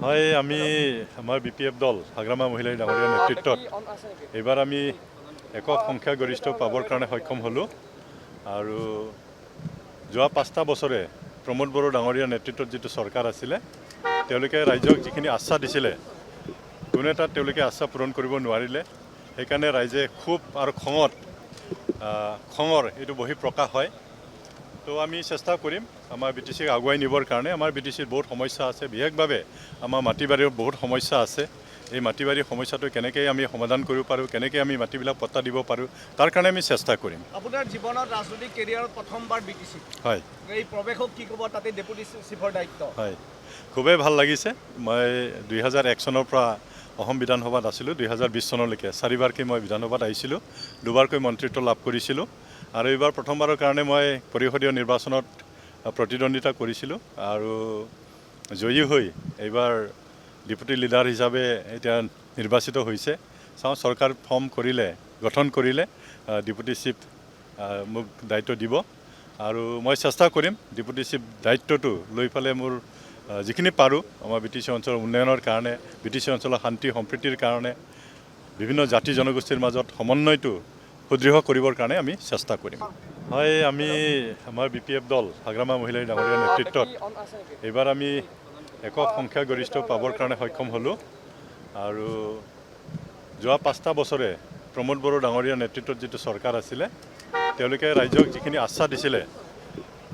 হয়, আমি আমাৰ BPF দল হাগ্ৰামা মহিলাই ডাঙৰীয়া নেতৃত্বত এইবাৰ আমি একক সংখ্যাগৰিষ্ঠ পাবৰ কাৰণে সক্ষম হ'লোঁ আৰু যোৱা 5টা বছৰে প্ৰমোদ বড়ো ডাঙৰীয়া নেতৃত্বত যিটো চৰকাৰ আছিলে তেওঁলোকে ৰাইজক যিখিনি আশ্বাস দিছিলে কোনো এটা তেওঁলোকে আশ্বাস পূৰণ কৰিব নোৱাৰিলে। সেইকাৰণে ৰাইজে ক্ষোভ আৰু খঙৰ এইটো বহি প্ৰকাশ হয়। তো আমি চেষ্টা কৰিম আমাৰ BTCক আগুৱাই নিবৰ কাৰণে। আমাৰ BTCৰ বহুত সমস্যা আছে, বিশেষভাৱে আমাৰ মাটি বাৰীৰ বহুত সমস্যা আছে। এই মাটি বাৰীৰ সমস্যাটো কেনেকৈ আমি সমাধান কৰিব পাৰোঁ, কেনেকৈ আমি মাটিবিলাক পট্টা দিব পাৰোঁ, তাৰ কাৰণে আমি চেষ্টা কৰিম। আপোনাৰ জীৱনত ৰাজনৈতিক কেৰিয়াৰত প্ৰথমবাৰ BTC হয়, এই প্ৰৱেশক কি ক'ব, তাতে ডেপুটি চিফৰ দায়িত্ব। হয়, খুবেই ভাল লাগিছে। মই 2001 চনৰ পৰা অসম বিধানসভাত আছিলোঁ, 2020 চনলৈকে 4বাৰকৈ মই বিধানসভাত আহিছিলোঁ, 2বাৰকৈ মন্ত্ৰিত্ব লাভ কৰিছিলোঁ আৰু এইবাৰ প্ৰথমবাৰৰ কাৰণে মই পৰিষদীয় নিৰ্বাচনত প্ৰতিদ্বন্দ্বিতা কৰিছিলোঁ আৰু জয়ী হৈ এইবাৰ ডেপুটি লিডাৰ হিচাপে এতিয়া নিৰ্বাচিত হৈছে। চাওঁ চৰকাৰ ফৰ্ম কৰিলে, গঠন কৰিলে ডেপুটি চিফ মোক দায়িত্ব দিব আৰু মই চেষ্টা কৰিম ডেপুটি চিফ দায়িত্বটো লৈ পেলাই মোৰ যিখিনি পাৰোঁ আমাৰ BTC অঞ্চলৰ উন্নয়নৰ কাৰণে, BTC অঞ্চলৰ শান্তি সম্প্ৰীতিৰ কাৰণে, বিভিন্ন জাতি জনগোষ্ঠীৰ মাজত সমন্বয়টো সুদৃঢ় কৰিবৰ কাৰণে আমি চেষ্টা কৰিম। হয়, আমি আমাৰ BPF দল হাগ্ৰামা মহিলাই ডাঙৰীয়া নেতৃত্বত এইবাৰ আমি একক সংখ্যাগৰিষ্ঠ পাবৰ কাৰণে সক্ষম হ'লোঁ আৰু যোৱা 5টা বছৰে প্ৰমোদ বড়ো ডাঙৰীয়া নেতৃত্বত যিটো চৰকাৰ আছিলে তেওঁলোকে ৰাইজক যিখিনি আশ্বাস দিছিলে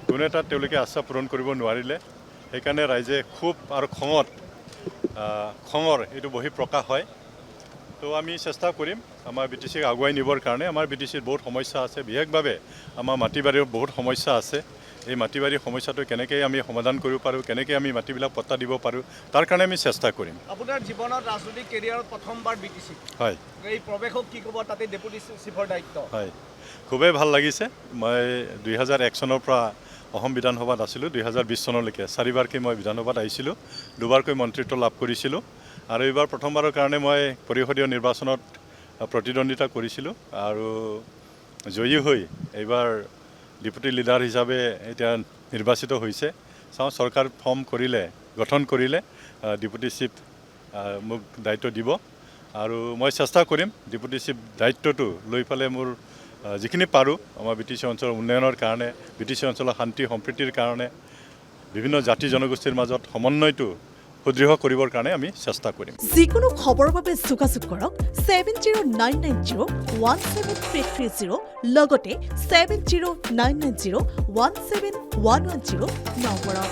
কোনো এটা তেওঁলোকে আশ্বাস পূৰণ কৰিব নোৱাৰিলে। সেইকাৰণে ৰাইজে ক্ষোভ আৰু খঙৰ এইটো বহি প্ৰকাশ হয়। তো আমি চেষ্টা কৰিম আমাৰ BTCক আগুৱাই নিবৰ কাৰণে। আমাৰ BTCৰ বহুত সমস্যা আছে, বিশেষভাৱে আমাৰ মাটি বাৰীৰ বহুত সমস্যা আছে। এই মাটি বাৰীৰ সমস্যাটো কেনেকৈ আমি সমাধান কৰিব পাৰোঁ, কেনেকৈ আমি মাটিবিলাক পট্টা দিব পাৰোঁ, তাৰ কাৰণে আমি চেষ্টা কৰিম। আপোনাৰ জীৱনত ৰাজনৈতিক কেৰিয়াৰত প্ৰথমবাৰ BTC হয়, এই প্ৰৱেশক কি ক'ব, তাতে ডেপুটি চিফৰ দায়িত্ব। হয়, খুবেই ভাল লাগিছে। মই 2001 চনৰ পৰা অসম বিধানসভাত আছিলোঁ, 2020 চনলৈকে 4বাৰকৈ মই বিধানসভাত আহিছিলোঁ, 2বাৰকৈ মন্ত্ৰিত্ব লাভ কৰিছিলোঁ আৰু এইবাৰ প্ৰথমবাৰৰ কাৰণে মই পৰিষদীয় নিৰ্বাচনত প্ৰতিদ্বন্দ্বিতা কৰিছিলোঁ আৰু জয়ী হৈ এইবাৰ ডেপুটি লিডাৰ হিচাপে এতিয়া নিৰ্বাচিত হৈছে। চাওঁ চৰকাৰ ফৰ্ম কৰিলে, গঠন কৰিলে ডেপুটি চিফ মোক দায়িত্ব দিব আৰু মই চেষ্টা কৰিম ডেপুটি চিফ দায়িত্বটো লৈ পেলাই মোৰ যিখিনি পাৰোঁ আমাৰ BTC অঞ্চলৰ উন্নয়নৰ কাৰণে, BTC অঞ্চলৰ শান্তি সম্প্ৰীতিৰ কাৰণে, বিভিন্ন জাতি জনগোষ্ঠীৰ মাজত সমন্বয়টো সুদৃঢ় কৰিবৰ কাৰণে আমি চেষ্টা কৰিম। যিকোনো খবৰৰ বাবে যোগাযোগ কৰক 7099017330 লগতে 7099017110 নম্বৰত।